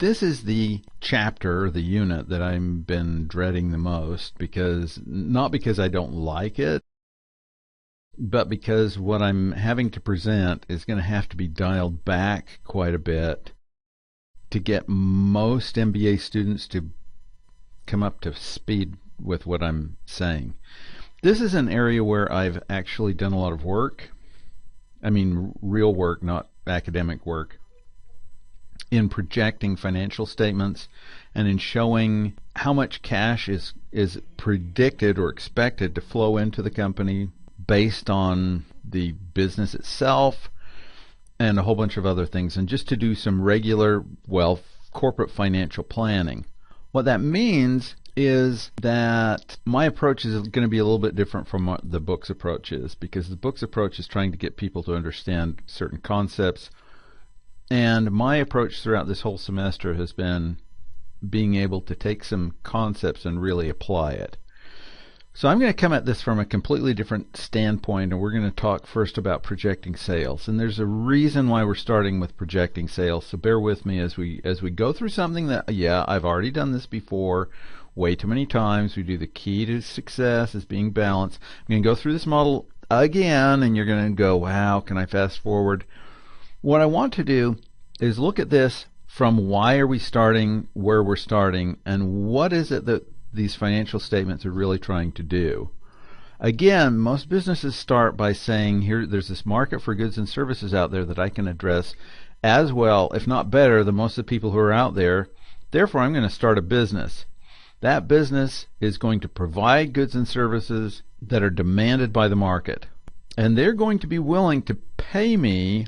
This is the chapter, the unit that I've been dreading the most, not because I don't like it, but because what I'm having to present is going to have to be dialed back quite a bit to get most MBA students to come up to speed with what I'm saying. This is an area where I've actually done a lot of work. I mean, real work, not academic work, in projecting financial statements and in showing how much cash is predicted or expected to flow into the company based on the business itself and a whole bunch of other things, and just to do some regular, corporate financial planning. What that means is that my approach is going to be a little bit different from what the book's approach is, because the book's approach is trying to get people to understand certain concepts. And my approach throughout this whole semester has been being able to take some concepts and really apply it. So I'm going to come at this from a completely different standpoint, and we're going to talk first about projecting sales. And there's a reason why we're starting with projecting sales, so bear with me as we go through something that, I've already done this before way too many times. We do the key to success as being balance. I'm going to go through this model again, and you're going to go, wow, can I fast forward? What I want to do is look at this from why are we starting where we're starting, and what is it that these financial statements are really trying to do. Again, most businesses start by saying, there's this market for goods and services out there that I can address as well, if not better, than most of the people who are out there. Therefore, I'm going to start a business. That business is going to provide goods and services that are demanded by the market. And they're going to be willing to pay me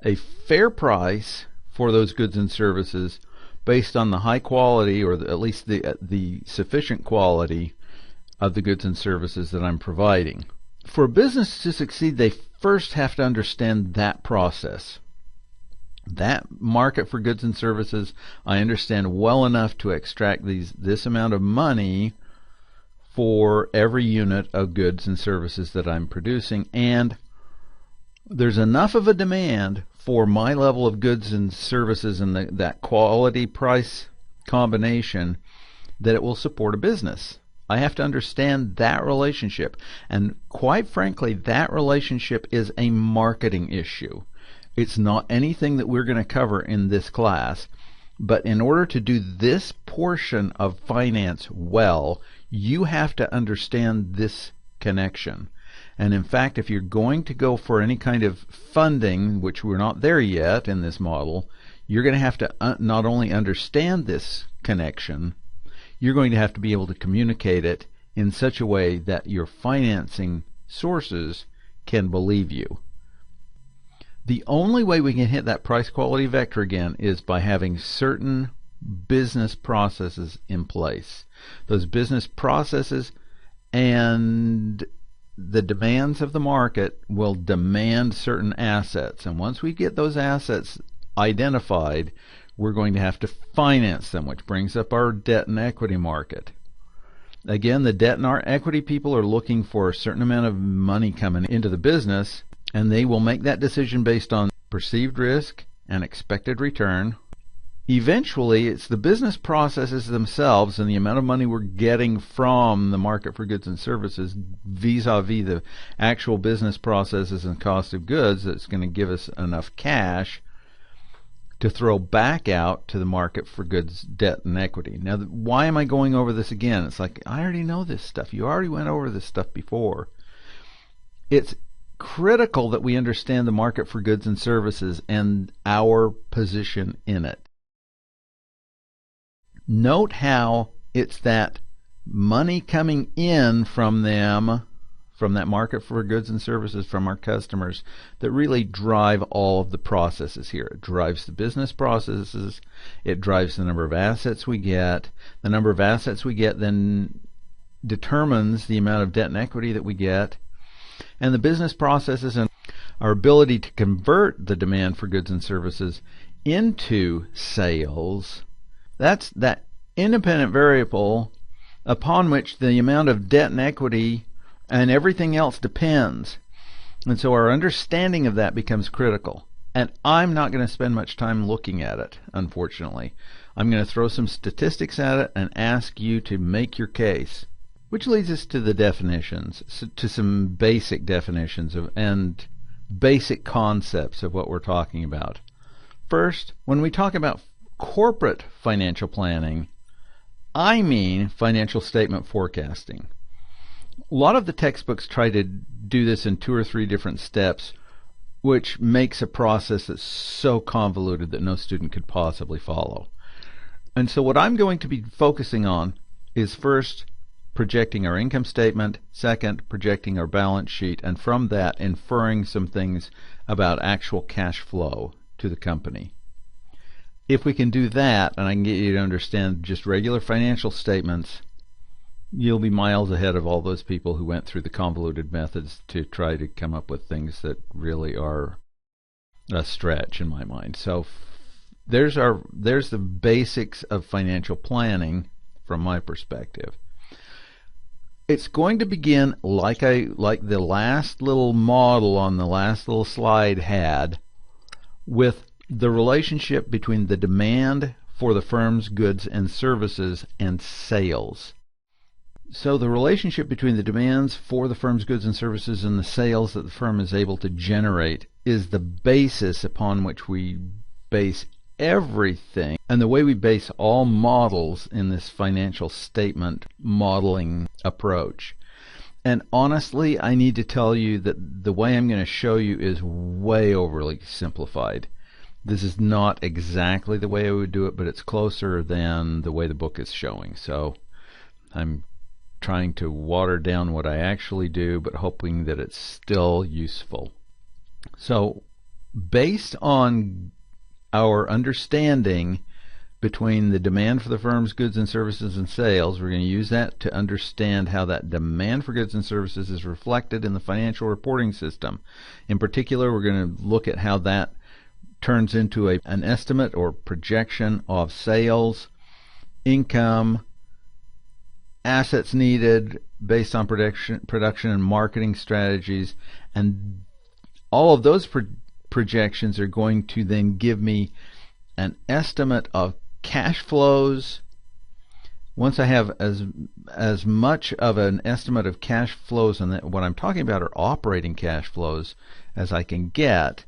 a fair price for those goods and services based on the high quality, or at least the sufficient quality of the goods and services that I'm providing. For a business to succeed, they first have to understand that process. That market for goods and services, I understand well enough to extract this amount of money for every unit of goods and services that I'm producing, and there's enough of a demand for my level of goods and services and that quality price combination that it will support a business. I have to understand that relationship, and quite frankly, that relationship is a marketing issue. It's not anything that we're going to cover in this class, but in order to do this portion of finance well, you have to understand this connection. And in fact, if you're going to go for any kind of funding, which we're not there yet in this model, you're going to have to not only understand this connection, you're going to have to be able to communicate it in such a way that your financing sources can believe you. The only way we can hit that price quality vector again is by having certain business processes in place. Those business processes and the demands of the market will demand certain assets, and once we get those assets identified, we're going to have to finance them, which brings up our debt and equity market. Again, the debt and our equity people are looking for a certain amount of money coming into the business, and they will make that decision based on perceived risk and expected return. Eventually, it's the business processes themselves and the amount of money we're getting from the market for goods and services vis-a-vis the actual business processes and cost of goods that's going to give us enough cash to throw back out to the market for goods, debt, and equity. Now, why am I going over this again? It's like, I already know this stuff. You already went over this stuff before. It's critical that we understand the market for goods and services and our position in it. Note how it's that money coming in from them, from that market for goods and services from our customers, that really drive all of the processes here. It drives the business processes. It drives the number of assets we get. The number of assets we get then determines the amount of debt and equity that we get. And the business processes and our ability to convert the demand for goods and services into sales, that's that independent variable upon which the amount of debt and equity and everything else depends. And so our understanding of that becomes critical. And I'm not going to spend much time looking at it, unfortunately. I'm going to throw some statistics at it and ask you to make your case. Which leads us to the definitions, to some basic definitions and basic concepts of what we're talking about. First, when we talk about corporate financial planning, I mean financial statement forecasting. A lot of the textbooks try to do this in 2 or 3 different steps, which makes a process that's so convoluted that no student could possibly follow. And so what I'm going to be focusing on is first projecting our income statement, second projecting our balance sheet, and from that inferring some things about actual cash flow to the company. If we can do that, and I can get you to understand just regular financial statements, you'll be miles ahead of all those people who went through the convoluted methods to try to come up with things that really are a stretch in my mind. So there's the basics of financial planning from my perspective. It's going to begin like the last little model on the last little slide had, with the relationship between the demand for the firm's goods and services and sales. So the relationship between the demands for the firm's goods and services and the sales that the firm is able to generate is the basis upon which we base everything, and the way we base all models in this financial statement modeling approach. And honestly, I need to tell you that the way I'm going to show you is way overly simplified. This is not exactly the way I would do it, but it's closer than the way the book is showing. So I'm trying to water down what I actually do, but hoping that it's still useful. So based on our understanding between the demand for the firm's goods and services and sales, we're going to use that to understand how that demand for goods and services is reflected in the financial reporting system. In particular, we're going to look at how that turns into an estimate or projection of sales, income, assets needed based on production and marketing strategies, and all of those projections are going to then give me an estimate of cash flows. Once I have as much of an estimate of cash flows, and what I'm talking about are operating cash flows, as I can get,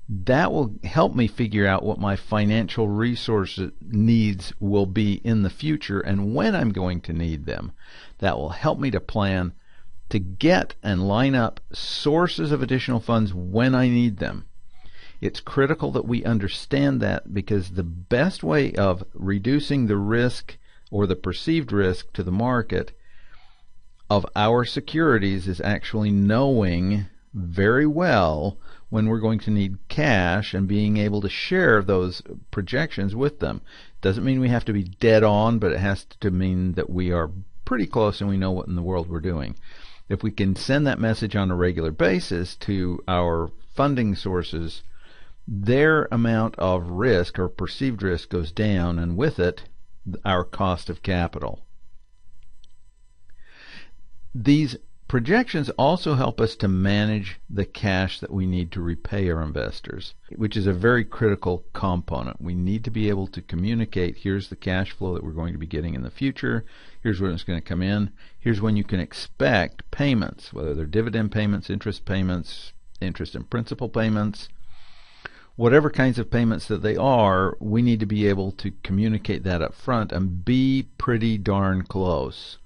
that will help me figure out what my financial resource needs will be in the future and when I'm going to need them. That will help me to plan to get and line up sources of additional funds when I need them. It's critical that we understand that, because the best way of reducing the risk or the perceived risk to the market of our securities is actually knowing very well when we're going to need cash and being able to share those projections with them. Doesn't mean we have to be dead on, but it has to mean that we are pretty close and we know what in the world we're doing. If we can send that message on a regular basis to our funding sources, their amount of risk or perceived risk goes down, and with it, our cost of capital. These projections also help us to manage the cash that we need to repay our investors, which is a very critical component. We need to be able to communicate, here's the cash flow that we're going to be getting in the future, here's when it's going to come in, here's when you can expect payments, whether they're dividend payments, interest and principal payments, whatever kinds of payments that they are. We need to be able to communicate that up front and be pretty darn close.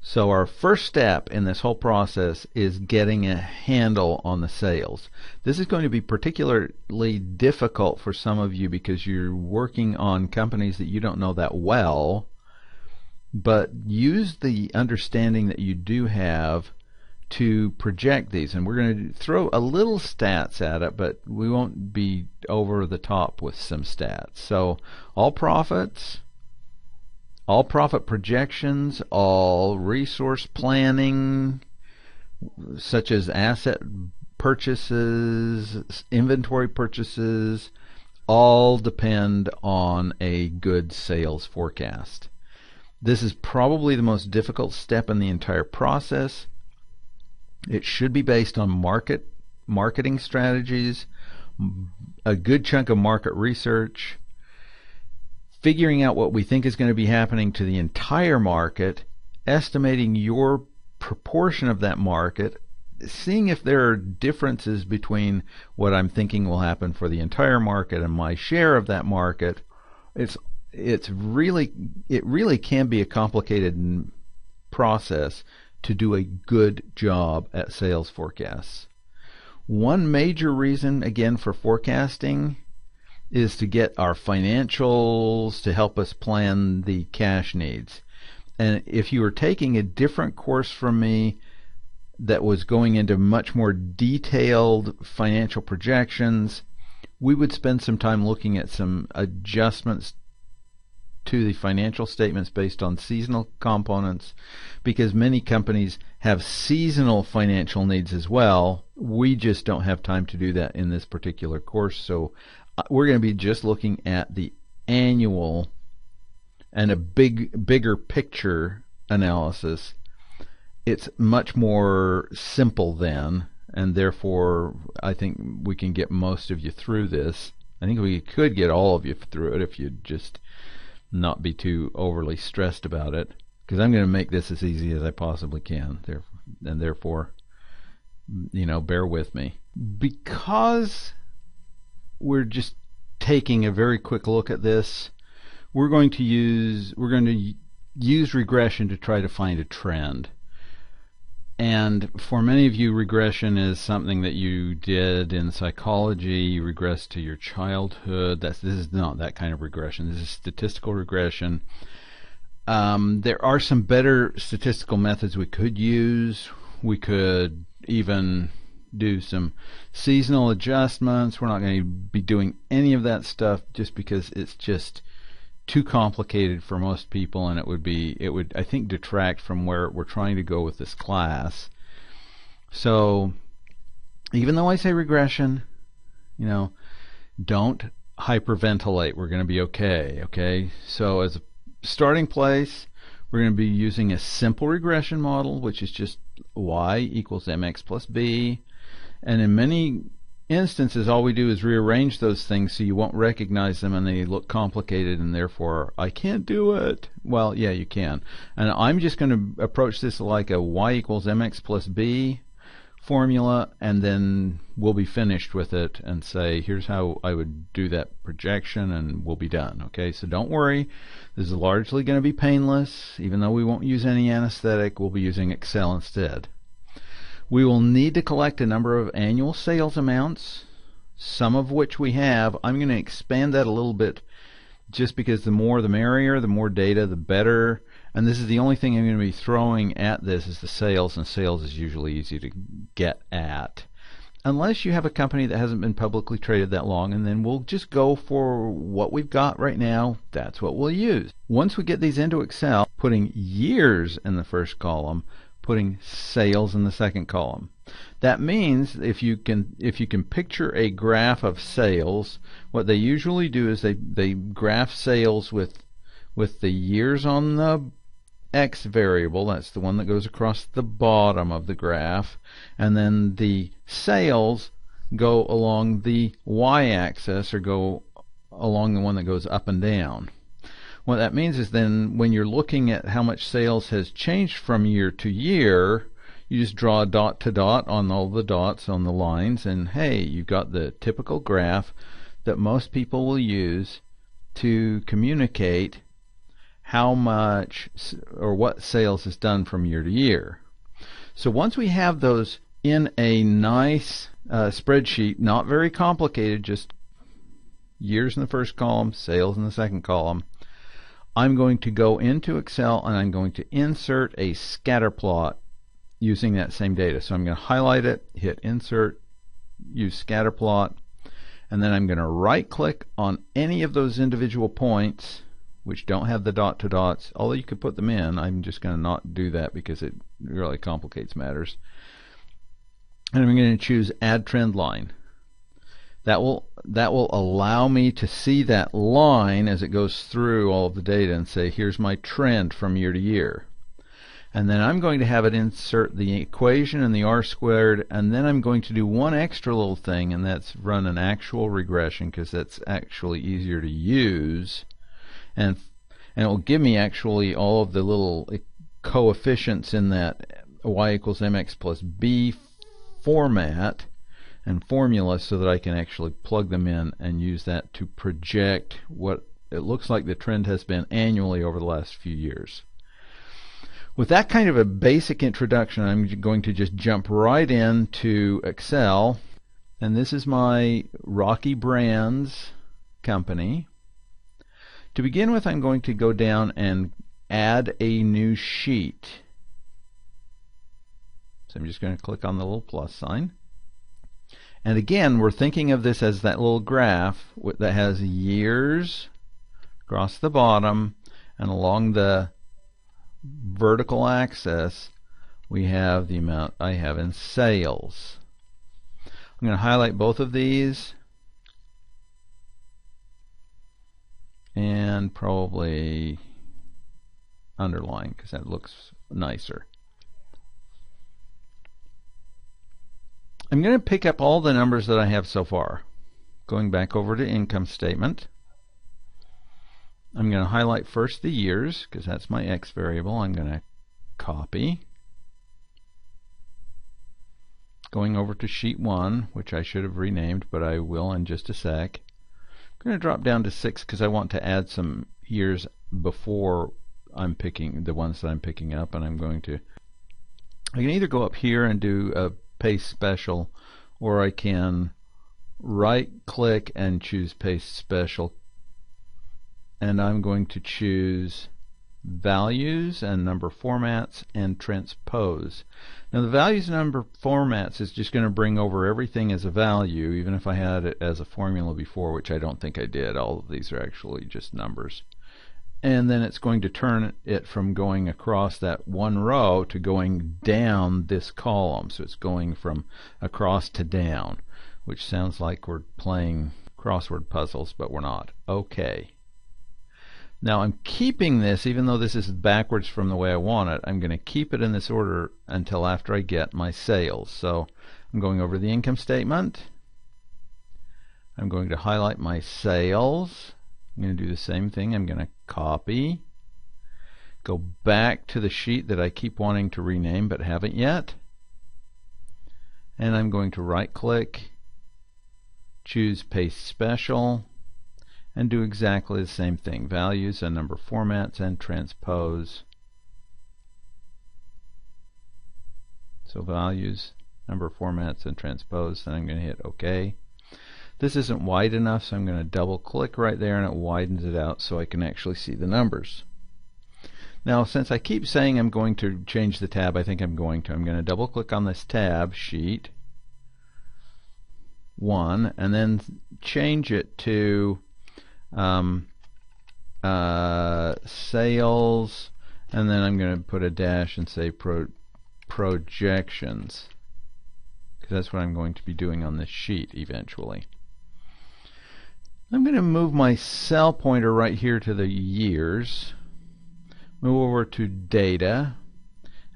So our first step in this whole process is getting a handle on the sales. This is going to be particularly difficult for some of you because you're working on companies that you don't know that well, but use the understanding that you do have to project these. And we're going to throw a little stats at it, but we won't be over the top with some stats. So all profits, all profit projections, all resource planning, such as asset purchases, inventory purchases, all depend on a good sales forecast. This is probably the most difficult step in the entire process. It should be based on market marketing strategies, a good chunk of market research, figuring out what we think is going to be happening to the entire market, estimating your proportion of that market, seeing if there are differences between what I'm thinking will happen for the entire market and my share of that market. It really can be a complicated process to do a good job at sales forecasts. One major reason, again, for forecasting is to get our financials to help us plan the cash needs. And if you were taking a different course from me that was going into much more detailed financial projections, we would spend some time looking at some adjustments to the financial statements based on seasonal components, because many companies have seasonal financial needs as well. We just don't have time to do that in this particular course, so we're going to be just looking at the annual and a bigger picture analysis. It's much more simple then, and therefore I think we can get most of you through this. I think we could get all of you through it if you'd just not be too overly stressed about it, because I'm going to make this as easy as I possibly can, and therefore, bear with me. Because we're just taking a very quick look at this, we're going to use regression to try to find a trend. And for many of you, regression is something that you did in psychology. You regress to your childhood. This is not that kind of regression. This is statistical regression. There are some better statistical methods we could use. We could even do some seasonal adjustments. We're not going to be doing any of that stuff just because it's just too complicated for most people, and it would I think detract from where we're trying to go with this class. So even though I say regression, don't hyperventilate. We're going to be okay. So as a starting place, we're going to be using a simple regression model, which is just y equals mx plus b, and in many instances all we do is rearrange those things so you won't recognize them and they look complicated, and therefore I can't do it. Well, yeah, you can. And I'm just going to approach this like a y equals mx plus b formula, and then we'll be finished with it and say here's how I would do that projection, and we'll be done. Okay, so don't worry, this is largely going to be painless. Even though we won't use any anesthetic, we'll be using Excel instead. We will need to collect a number of annual sales amounts, some of which we have. I'm going to expand that a little bit just because the more the merrier, the more data the better. And this is the only thing I'm going to be throwing at this is the sales, and sales is usually easy to get at. Unless you have a company that hasn't been publicly traded that long, and then we'll just go for what we've got right now. That's what we'll use. Once we get these into Excel, putting years in the first column, putting sales in the second column. That means if you can picture a graph of sales, what they usually do is they graph sales with the years on the X variable. That's the one that goes across the bottom of the graph, and then the sales go along the y-axis, or go along the one that goes up and down. What that means is then when you're looking at how much sales has changed from year to year, you just draw a dot to dot on all the dots on the lines, and hey, you've got the typical graph that most people will use to communicate how much or what sales is done from year to year. So once we have those in a nice spreadsheet, not very complicated, just years in the first column, sales in the second column, I'm going to go into Excel and I'm going to insert a scatter plot using that same data. So I'm going to highlight it, hit insert, use scatter plot, and then I'm going to right click on any of those individual points which don't have the dot to dots, although you could put them in. I'm just going to not do that because it really complicates matters. And I'm going to choose add trend line. That will allow me to see that line as it goes through all of the data and say, here's my trend from year to year. And then I'm going to have it insert the equation and the r squared, and then I'm going to do one extra little thing, and that's run an actual regression, because that's actually easier to use, and it will give me actually all of the little coefficients in that y equals mx plus b format and formula, so that I can actually plug them in and use that to project what it looks like the trend has been annually over the last few years. With that kind of a basic introduction, I'm going to just jump right into Excel. And this is my Rocky Brands company. To begin with, I'm going to go down and add a new sheet. So I'm just going to click on the little plus sign. And again, we're thinking of this as that little graph that has years across the bottom, and along the vertical axis we have the amount I have in sales. I'm going to highlight both of these and probably underline, because that looks nicer. I'm going to pick up all the numbers that I have so far. Going back over to income statement, I'm going to highlight first the years, because that's my X variable. I'm going to copy. Going over to sheet 1, which I should have renamed, but I will in just a sec. I'm going to drop down to 6 because I want to add some years before I'm picking the ones that I'm picking up, and I can either go up here and do a paste special, or I can right click and choose paste special, and I'm going to choose values and number formats and transpose. Now the values and number formats is just going to bring over everything as a value, even if I had it as a formula before, which I don't think I did. All of these are actually just numbers. And then it's going to turn it from going across that one row to going down this column. So it's going from across to down, which sounds like we're playing crossword puzzles, but we're not. Okay. Now I'm keeping this, even though this is backwards from the way I want it, I'm going to keep it in this order until after I get my sales. So I'm going over the income statement. I'm going to highlight my sales. I'm going to do the same thing. I'm going to copy, go back to the sheet that I keep wanting to rename but haven't yet, and I'm going to right click, choose paste special, and do exactly the same thing. Values and number formats and transpose. So values, number formats, and transpose. Then I'm going to hit OK. This isn't wide enough, so I'm going to double click right there, and it widens it out so I can actually see the numbers. Now since I keep saying I'm going to change the tab, I think I'm going to double click on this tab, sheet 1, and then change it to sales, and then I'm going to put a dash and say projections, because that's what I'm going to be doing on this sheet eventually. I'm going to move my cell pointer right here to the years, move over to data,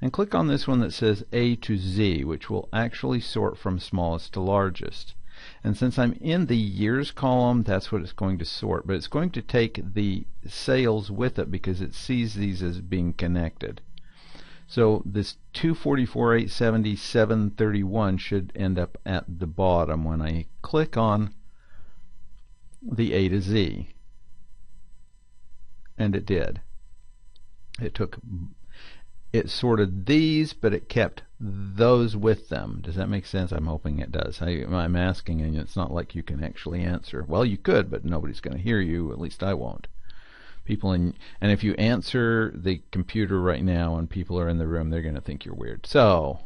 and click on this one that says A to Z, which will actually sort from smallest to largest. And since I'm in the years column, that's what it's going to sort, but it's going to take the sales with it because it sees these as being connected. So this 244, 870, 731 should end up at the bottom when I click on the A to Z. And it did. It sorted these, but it kept those with them. Does that make sense? I'm hoping it does. I'm asking, and it's not like you can actually answer. Well, you could, but nobody's going to hear you. At least I won't. And if you answer the computer right now and people are in the room, they're going to think you're weird. So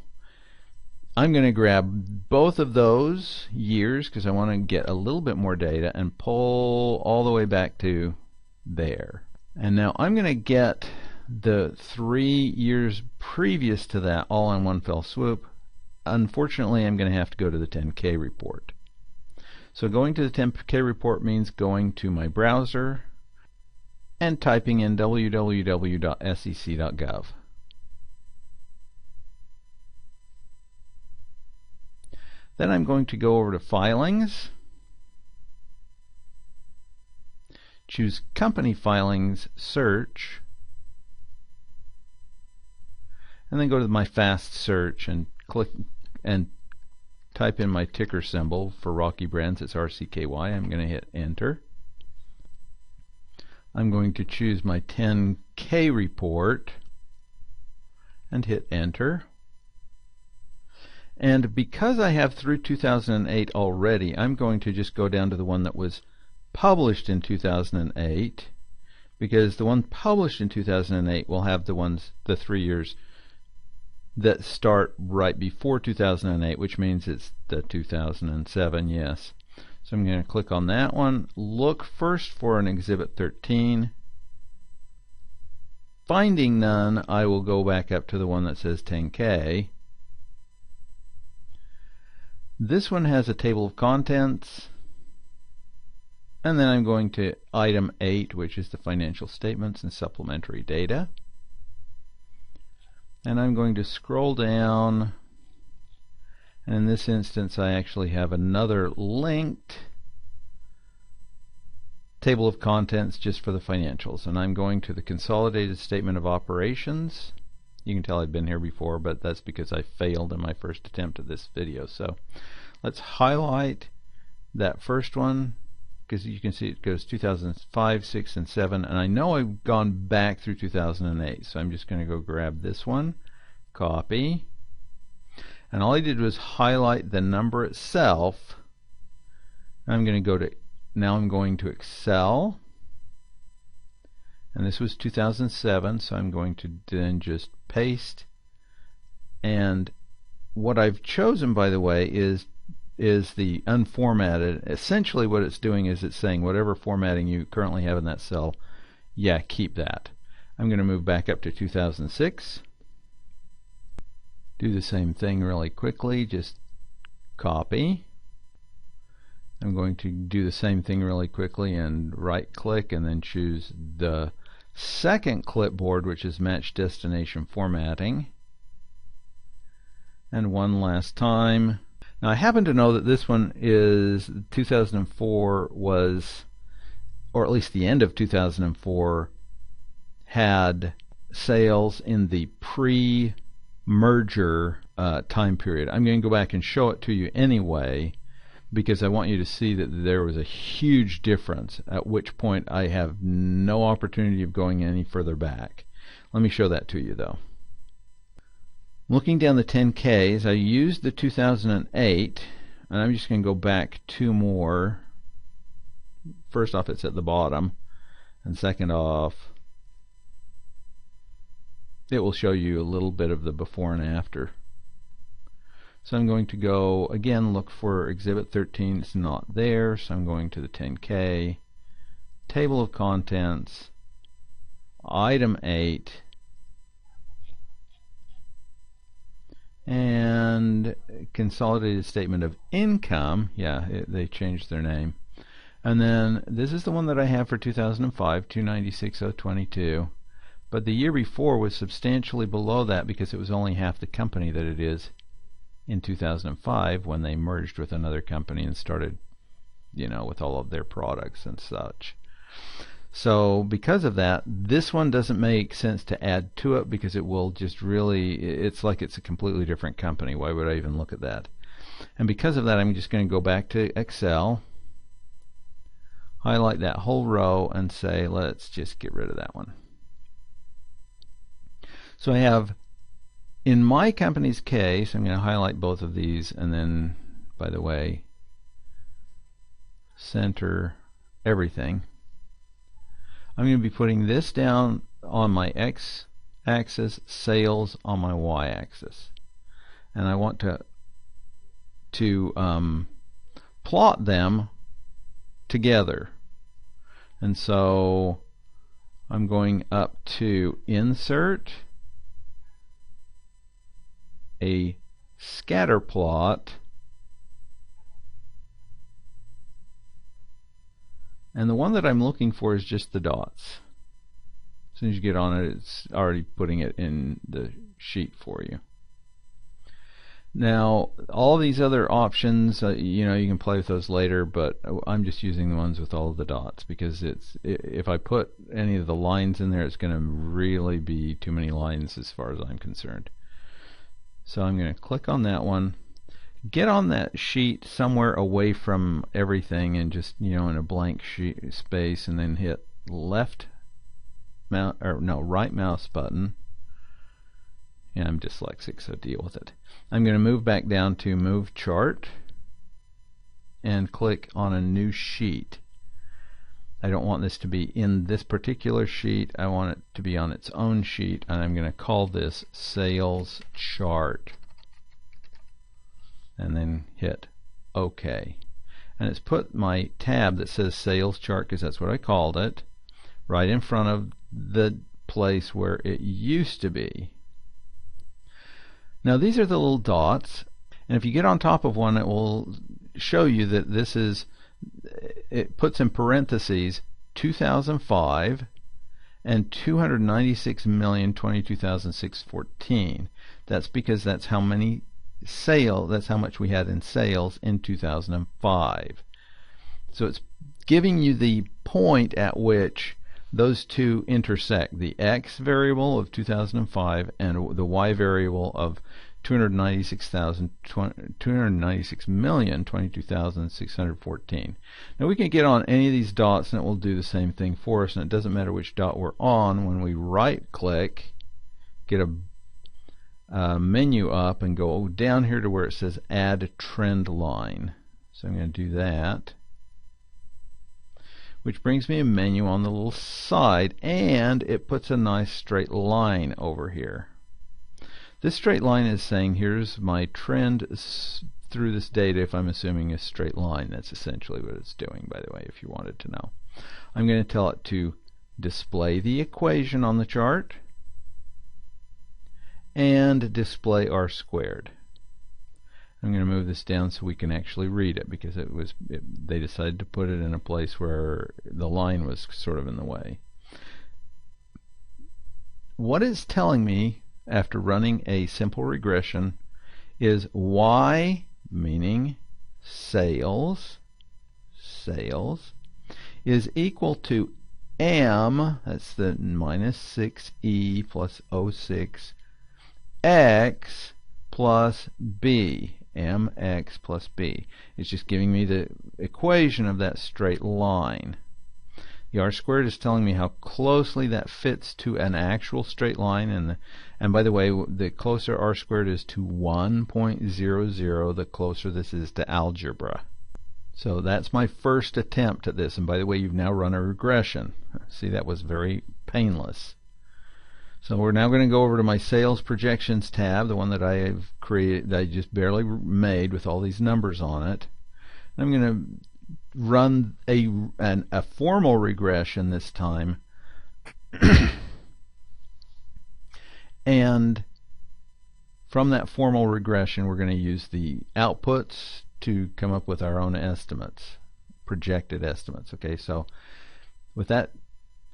I'm going to grab both of those years because I want to get a little bit more data and pull all the way back to there. And now I'm going to get the 3 years previous to that all in one fell swoop. Unfortunately, I'm going to have to go to the 10K report. So going to the 10K report means going to my browser and typing in www.sec.gov. Then I'm going to go over to Filings, choose Company Filings Search, and then go to my fast search and click and type in my ticker symbol for Rocky Brands. It's RCKY. I'm going to hit enter. I'm going to choose my 10K report and hit enter. And because I have through 2008 already, I'm going to just go down to the one that was published in 2008, because the one published in 2008 will have the 3 years that start right before 2008, which means it's the 2007, yes. So I'm going to click on that one. Look first for an Exhibit 13. Finding none, I will go back up to the one that says 10K. This one has a table of contents, and then I'm going to item 8, which is the financial statements and supplementary data. And I'm going to scroll down, and in this instance I actually have another linked table of contents just for the financials, and I'm going to the consolidated statement of operations. You can tell I've been here before, but that's because I failed in my first attempt at this video. So let's highlight that first one, because you can see it goes 2005, 6, and 7, and I know I've gone back through 2008, so I'm just going to go grab this one, copy, and all I did was highlight the number itself. I'm going to go to, now I'm going to Excel, and this was 2007, so I'm going to then just paste. And what I've chosen, by the way, is the unformatted. Essentially what it's doing is it's saying whatever formatting you currently have in that cell, yeah, keep that. I'm going to move back up to 2006. Do the same thing really quickly, just copy. I'm going to do the same thing really quickly and right click and then choose the second clipboard, which is match destination formatting. And one last time. Now I happen to know that this one is 2004 was, or at least the end of 2004 had sales in the pre-merger time period. I'm going to go back and show it to you anyway, because I want you to see that there was a huge difference, at which point I have no opportunity of going any further back. Let me show that to you though. Looking down the 10Ks, I used the 2008, and I'm just going to go back 2 more. First off, it's at the bottom, and second off, it will show you a little bit of the before and after. So I'm going to go again, look for Exhibit 13. It's not there, so I'm going to the 10K, table of contents, item 8, and consolidated statement of income. Yeah, they changed their name. And then this is the one that I have for 2005, 296,022. But the year before was substantially below that because it was only half the company that it is in 2005 when they merged with another company and started, you know, with all of their products and such. So because of that, this one doesn't make sense to add to it because it will just really, it's like it's a completely different company. Why would I even look at that? And because of that, I'm just going to go back to Excel, highlight that whole row and say, let's just get rid of that one. So I have, in my company's case, I'm going to highlight both of these, and then, by the way, center everything. I'm going to be putting this down on my x-axis, sales on my y-axis, and I want to plot them together. And so I'm going up to Insert, a scatter plot, and the one that I'm looking for is just the dots. As soon as you get on it, it's already putting it in the sheet for you. Now, all these other options, you know, you can play with those later, but I'm just using the ones with all of the dots because if I put any of the lines in there, it's going to really be too many lines as far as I'm concerned. So I'm going to click on that one, get on that sheet somewhere away from everything and just, you know, in a blank sheet space, and then hit right mouse button. And I'm dyslexic, so deal with it. I'm going to move back down to Move Chart and click on a new sheet. I don't want this to be in this particular sheet. I want it to be on its own sheet, and I'm going to call this Sales Chart. And then hit OK. And it's put my tab that says Sales Chart, because that's what I called it, right in front of the place where it used to be. Now these are the little dots, and if you get on top of one, it will show you that this is, it puts in parentheses 2005 and 296,022,614. That's because that's how many that's how much we had in sales in 2005. So it's giving you the point at which those two intersect, the X variable of 2005 and the Y variable of 296,022,614. Now we can get on any of these dots and it will do the same thing for us, and it doesn't matter which dot we're on. When we right click, get a menu up and go down here to where it says Add Trend Line. So I'm going to do that, which brings me a menu on the little side, and it puts a nice straight line over here. This straight line is saying here's my trend through this data, if I'm assuming a straight line. That's essentially what it's doing, by the way, if you wanted to know. I'm going to tell it to display the equation on the chart and display R squared. I'm going to move this down so we can actually read it, because they decided to put it in a place where the line was sort of in the way. What it's telling me after running a simple regression is Y, meaning sales, is equal to M, that's the minus 6E plus 06, X plus B, mx plus b. It's just giving me the equation of that straight line. The R squared is telling me how closely that fits to an actual straight line, and by the way, the closer R squared is to 1.00, the closer this is to algebra. So that's my first attempt at this, and by the way, you've now run a regression. See, that was very painless. So we're now going to go over to my sales projections tab, the one that I have created, that I just barely made with all these numbers on it. I'm going to run a formal regression this time, and from that formal regression we're going to use the outputs to come up with our own estimates, projected estimates. Okay, so with that,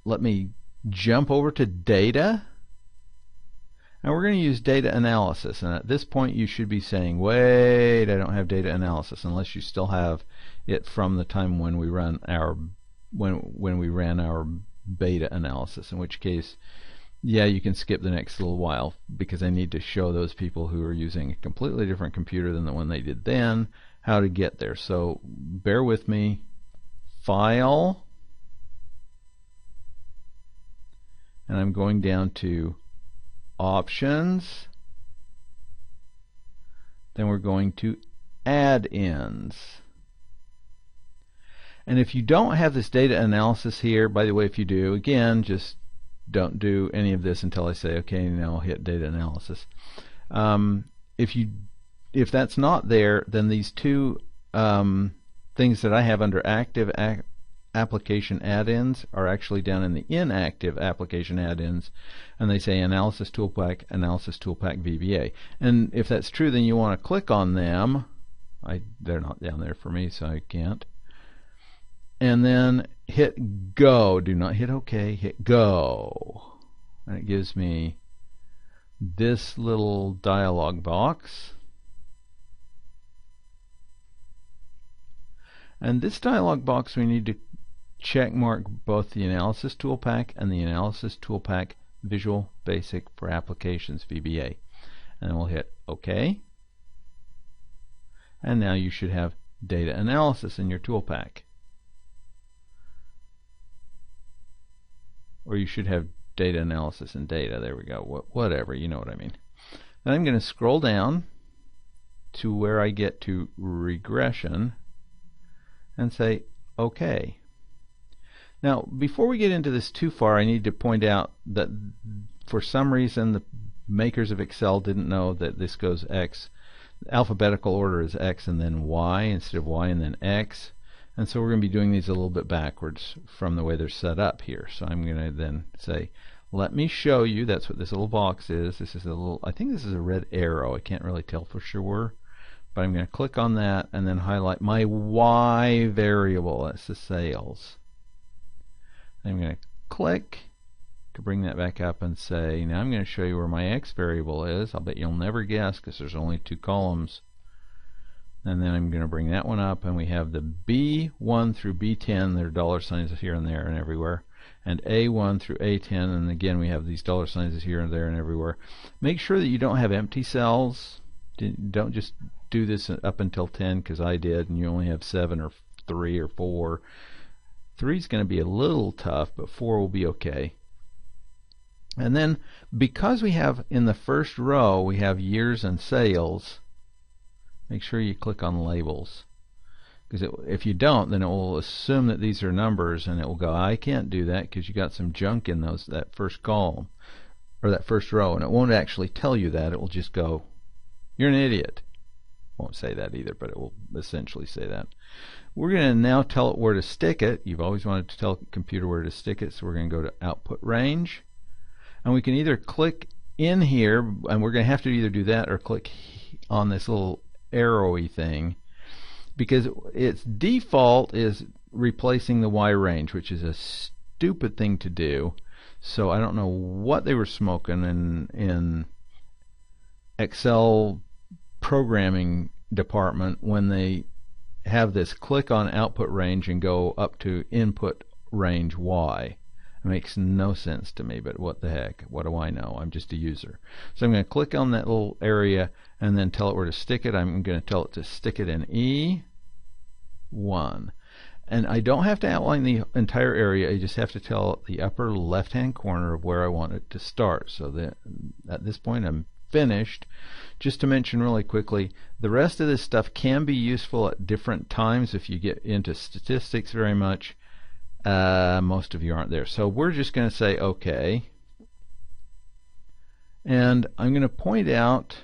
let me jump over to data. Now we're going to use data analysis, and at this point you should be saying, wait, I don't have data analysis, unless you still have it from the time when we run our when we ran our beta analysis, in which case, yeah, you can skip the next little while, because I need to show those people who are using a completely different computer than the one they did then how to get there. So bear with me. File, and I'm going down to Options, then we're going to Add-ins. And if you don't have this data analysis here, by the way, if you do, again, just don't do any of this until I say, okay, now I'll hit data analysis. If that's not there, then these two things that I have under active application add-ins are actually down in the inactive application add-ins, and they say Analysis Toolpack, Analysis Toolpack VBA. And if that's true, then you want to click on them. They're not down there for me, so I can't. And then hit go. Do not hit OK. Hit go. And it gives me this little dialog box. And this dialog box, we need to check mark both the Analysis Tool Pack and the Analysis Tool Pack Visual Basic for Applications VBA. And we'll hit OK. And now you should have data analysis in your tool pack. Or you should have data analysis and data. There we go. Whatever, you know what I mean. Then I'm going to scroll down to where I get to regression and say OK. Now, before we get into this too far, I need to point out that for some reason the makers of Excel didn't know that this goes X. Alphabetical order is X and then Y instead of Y and then X. And so we're going to be doing these a little bit backwards from the way they're set up here. So I'm going to then say, let me show you. That's what this little box is. This is a little, I think this is a red arrow. I can't really tell for sure. But I'm going to click on that and then highlight my Y variable. That's the sales. I'm going to click to bring that back up and say, now I'm going to show you where my X variable is. I'll bet you'll never guess because there's only 2 columns. And then I'm going to bring that one up, and we have the B1 through B10. There are dollar signs here and there and everywhere. And A1 through A10, and again we have these dollar signs here and there and everywhere. Make sure that you don't have empty cells. Don't just do this up until 10 because I did, and you only have 7 or 3 or 4. 3 is going to be a little tough, but 4 will be okay. And then because we have in the first row we have years and sales, make sure you click on labels, because if you don't, then it will assume that these are numbers, and it will go, I can't do that because you got some junk in that first column or that first row, and it won't actually tell you that. It will just go, you're an idiot. It won't say that either, but it will essentially say that. We're going to now tell it where to stick it. You've always wanted to tell a computer where to stick it, so we're going to go to Output Range, and we can either click in here, and we're going to have to either do that or click on this little arrowy thing, because its default is replacing the Y range, which is a stupid thing to do. So I don't know what they were smoking in Excel programming department when they have this click on output range and go up to input range Y. It makes no sense to me, but what the heck? What do I know? I'm just a user. So I'm going to click on that little area and then tell it where to stick it. I'm going to tell it to stick it in E1. And I don't have to outline the entire area. I just have to tell it the upper left-hand corner of where I want it to start. So that at this point I'm finished. Just to mention really quickly, the rest of this stuff can be useful at different times if you get into statistics very much. Most of you aren't there. So we're just going to say OK. And I'm going to point out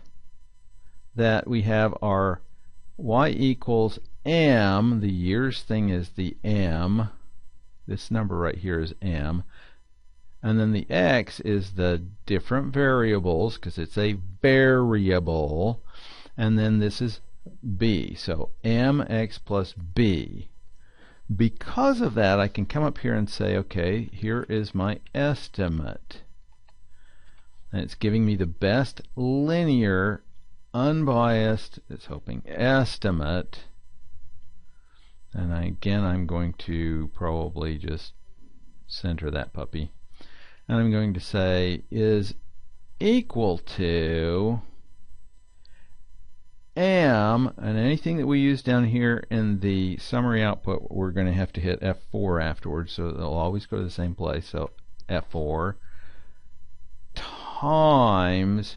that we have our Y equals M. The years thing is the M. This number right here is M. And then the X is the different variables, because it's a variable. And then this is B. So MX plus B. Because of that, I can come up here and say, okay, here is my estimate. And it's giving me the best linear, unbiased, it's hoping, estimate. And again, I'm going to probably just center that puppy. And I'm going to say is equal to M, and anything that we use down here in the summary output, we're going to have to hit F4 afterwards, so they'll always go to the same place. So F4 times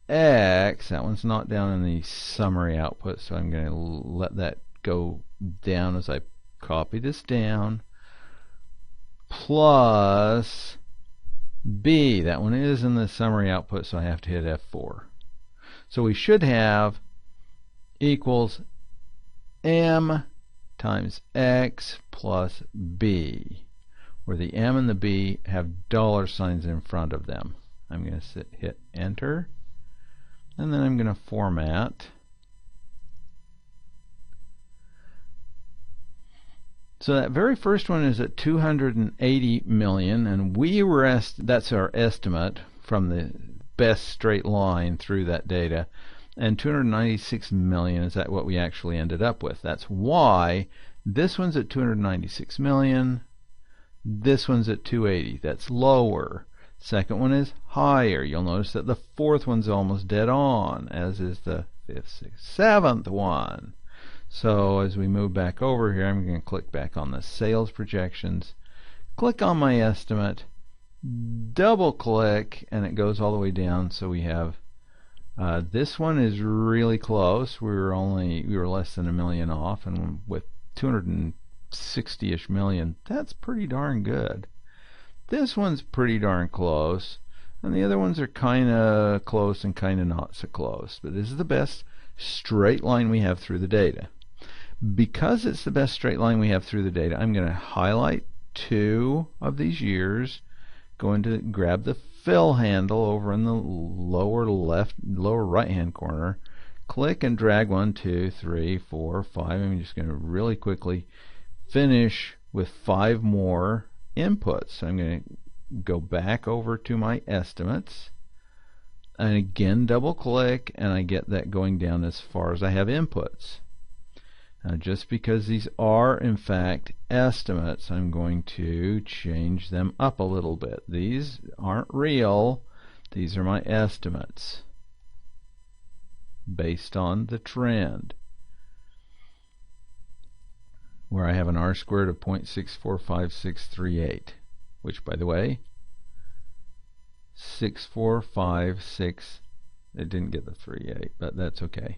X, that one's not down in the summary output, so I'm going to let that go down as I copy this down, plus B, that one is in the summary output, so I have to hit F4. So we should have equals M times X plus B, where the M and the B have dollar signs in front of them. I'm going to hit enter, and then I'm going to format. So that very first one is at 280 million, and that's our estimate from the best straight line through that data. And 296 million is that what we actually ended up with. That's why This one's at 296 million. This one's at 280. That's lower. Second one is higher. You'll notice that the fourth one's almost dead on, as is the fifth, sixth, seventh one. So as we move back over here, I'm going to click back on the sales projections, click on my estimate, double click, and it goes all the way down. So we have this one is really close. We were less than $1 million off, and with 260-ish million, that's pretty darn good. This one's pretty darn close, and the other ones are kind of close and kind of not so close. But this is the best straight line we have through the data. Because it's the best straight line we have through the data, I'm going to highlight 2 of these years, going to grab the fill handle over in the lower right hand corner, click and drag 1, 2, 3, 4, 5. I'm just going to really quickly finish with 5 more inputs. So I'm going to go back over to my estimates and again double click, and I get that going down as far as I have inputs. Now, just because these are in fact estimates, I'm going to change them up a little bit. These aren't real. These are my estimates based on the trend, where I have an R squared of 0.645638, which, by the way, 6456, it didn't get the 38, but that's okay.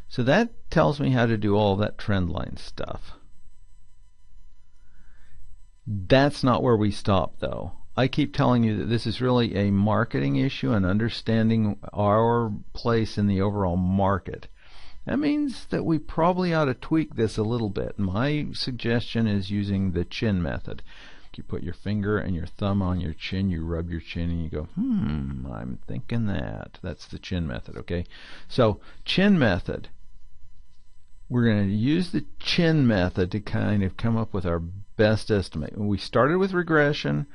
So that tells me how to do all that trend line stuff. That's not where we stop, though. I keep telling you that this is really a marketing issue and understanding our place in the overall market. That means that we probably ought to tweak this a little bit. My suggestion is using the chin method. You put your finger and your thumb on your chin, you rub your chin, and you go, I'm thinking that. That's the chin method, okay? So, chin method. We're going to use the chin method to kind of come up with our best estimate. When we started with regression,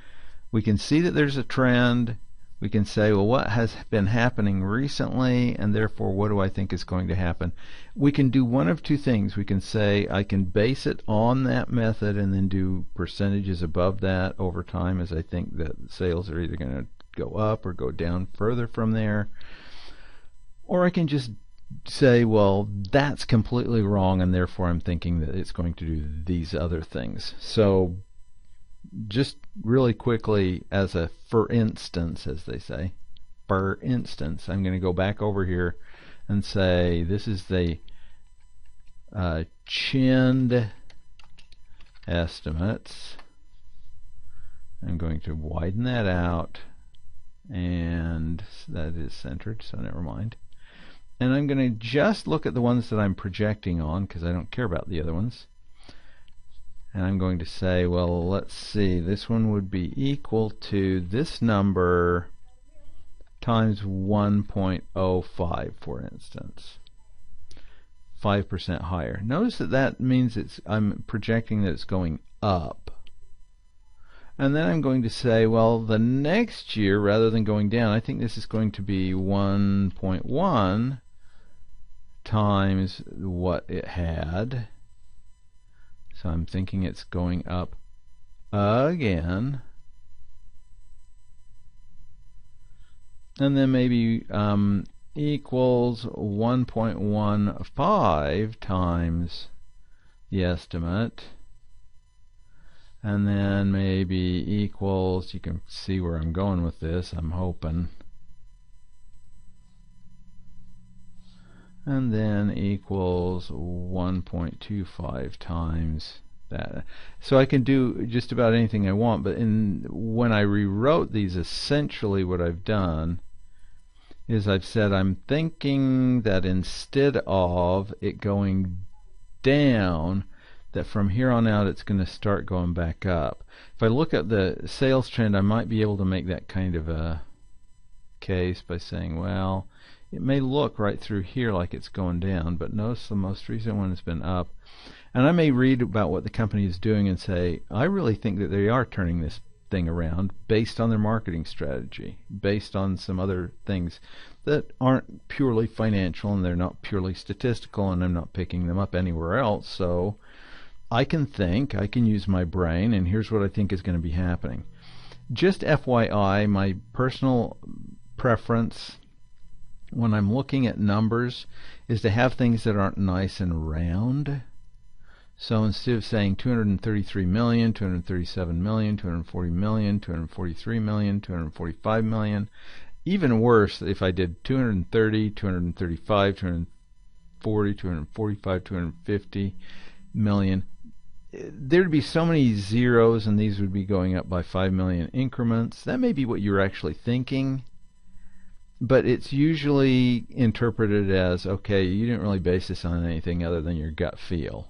we can see that there's a trend. We can say, well, what has been happening recently, and therefore what do I think is going to happen? We can do one of two things. We can say I can base it on that method and then do percentages above that over time, as I think that sales are either going to go up or go down further from there. Or I can just say, well, that's completely wrong, and therefore I'm thinking that it's going to do these other things. So just really quickly, as a for instance, as they say, for instance, I'm going to go back over here and say this is the chinned estimates. I'm going to widen that out, and that is centered, so never mind. And I'm going to just look at the ones that I'm projecting on, because I don't care about the other ones. And I'm going to say, well, let's see, this one would be equal to this number times 1.05, for instance. 5% higher. Notice that that means I'm projecting that it's going up. And then I'm going to say, well, the next year, rather than going down, I think this is going to be 1.1 times what it had. So I'm thinking it's going up again. And then maybe equals 1.15 times the estimate. And then maybe equals, you can see where I'm going with this, I'm hoping. And then equals 1.25 times that. So I can do just about anything I want, but when I rewrote these, essentially what I've done is I've said I'm thinking that instead of it going down, that from here on out it's going to start going back up. If I look at the sales trend, I might be able to make that kind of a case by saying, well, it may look right through here like it's going down, but notice the most recent one has been up. And I may read about what the company is doing and say, I really think that they are turning this thing around based on their marketing strategy, based on some other things that aren't purely financial, and they're not purely statistical, and I'm not picking them up anywhere else. So I can think, I can use my brain, and here's what I think is going to be happening. Just FYI, my personal preference when I'm looking at numbers is to have things that aren't nice and round. So instead of saying 233 million, 237 million, 240 million, 243 million, 245 million, even worse if I did 230, 235, 240, 245, 250 million, there'd be so many zeros, and these would be going up by 5 million increments. That may be what you're actually thinking, but it's usually interpreted as, okay, you didn't really base this on anything other than your gut feel.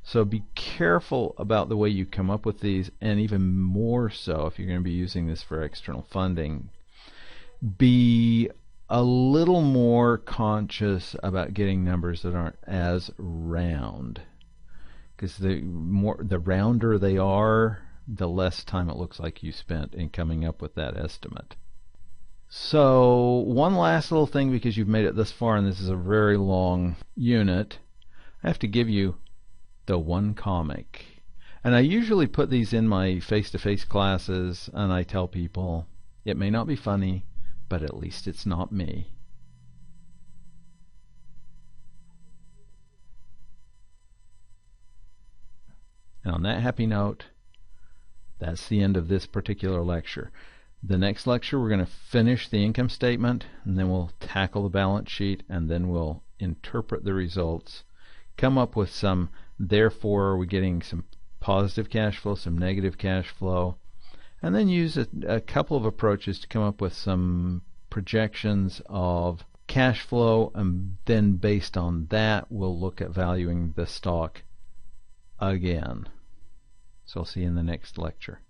So be careful about the way you come up with these, and even more so if you're going to be using this for external funding. Be a little more conscious about getting numbers that aren't as round, because the rounder they are, the less time it looks like you spent in coming up with that estimate. So one last little thing, because you've made it this far and this is a very long unit, I have to give you the one comic. And I usually put these in my face-to-face classes, and I tell people, it may not be funny, but at least it's not me. And on that happy note, that's the end of this particular lecture. The next lecture, we're going to finish the income statement, and then we'll tackle the balance sheet, and then we'll interpret the results, come up with some, therefore are we getting some positive cash flow, some negative cash flow, and then use a couple of approaches to come up with some projections of cash flow, and then based on that we'll look at valuing the stock again. So I'll see you in the next lecture.